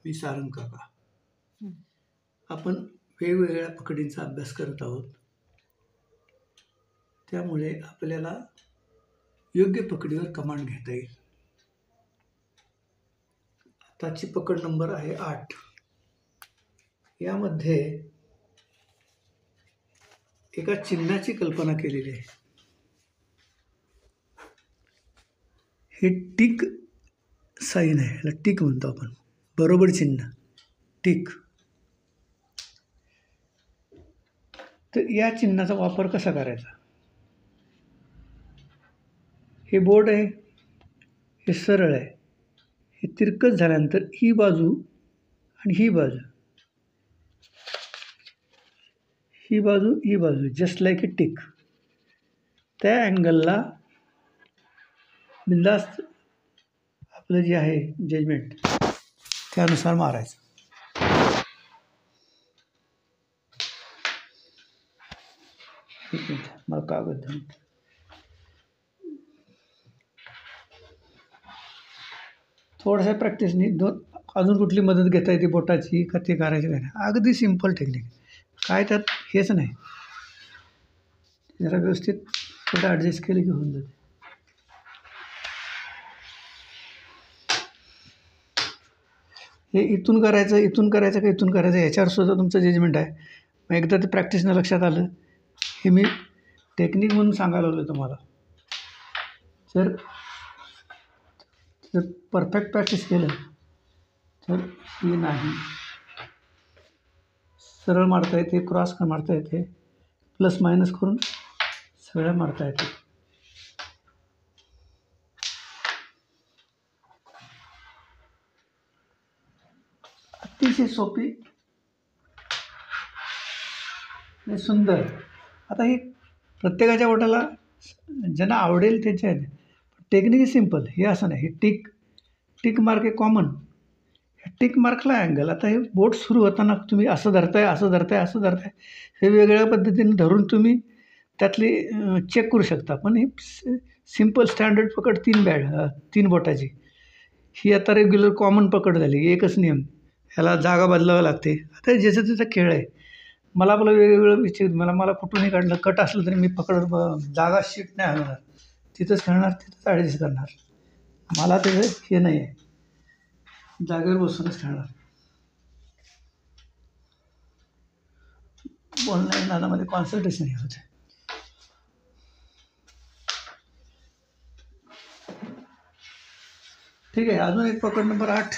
मी सारंग काका. हं. आपण वेगवेगळ्या पकडींचा अभ्यास करत आहोत. त्यामुळे आपल्याला योग्य पकडीवर कमांड घेता येईल. आताची पकड नंबर आहे 8. यामध्ये एका चिन्हाची कल्पना केलेली आहे. हे टिक साईन आहे, याला टिक म्हणतो आपण, बरोबर चिन्ह टिक. तर या चिन्हाचा वापर कसा करायचा? हे बोर्ड आहे, हे सरळ आहे, हे तिरकस झाल्यानंतर ही बाजू आणि ही बाजू, ही बाजू जस्ट लाईक ए टिक. त्या अँगलला बिंदास्त आपलं जे आहे जजमेंट त्यानुसार मारायचं. एक मिनिट, मला कागद द्या. थोड्याशा प्रॅक्टिसनी अजून कुठली मदत घेता येते बोटाची का ते करायची काय नाही. अगदी सिम्पल टेक्निक, काय त्यात हेच नाही. जरा व्यवस्थित थोडं ॲडजस्ट केलं की होऊन जाते. हे इथून करायचं का इथून करायचं याच्यावर सुद्धा तुमचं जजमेंट आहे. मग एकदा ते प्रॅक्टिसनं लक्षात आलं, हे मी टेक्निक म्हणून सांगायला लागलो तुम्हाला. जर परफेक्ट प्रॅक्टिस केलं तर हे नाही, सरळ मारता येते, क्रॉस मारता येते, प्लस मायनस करून सगळं मारता येते. अतिशय सोपी आणि सुंदर. आता ही प्रत्येकाच्या बोटाला ज्यांना आवडेल त्याच्या आहे. Technique is simple. हे असं नाही, हे टिक मार्क आहे कॉमन. टिक मार्कला अँगल. आता हे बोट सुरू होताना तुम्ही असं धरताय, हे वेगवेगळ्या पद्धतीने धरून तुम्ही त्यातली चेक करू शकता. पण ही सिम्पल स्टँडर्ड पकड 3 बोटाची ही आता रेग्युलर कॉमन पकड झाली. एकच नियम, ह्याला जागा बदलावं लागते. आता ज्याचा त्याचा खेळ आहे. मला आपलं वेगवेगळं विचार, मला कुठूनही काढलं, कट असलं तरी मी जागा शीट नाही हलवणार, तिथंच खेळणार, तिथंच ॲडजस्ट करणार. मला त्याचं हे नाही आहे, जागेवर बसूनच खेळणार. ऑनलाईन नादामध्ये कॉन्सन्ट्रेशन हे होते. ठीक आहे, अजून एक पकड नंबर 8.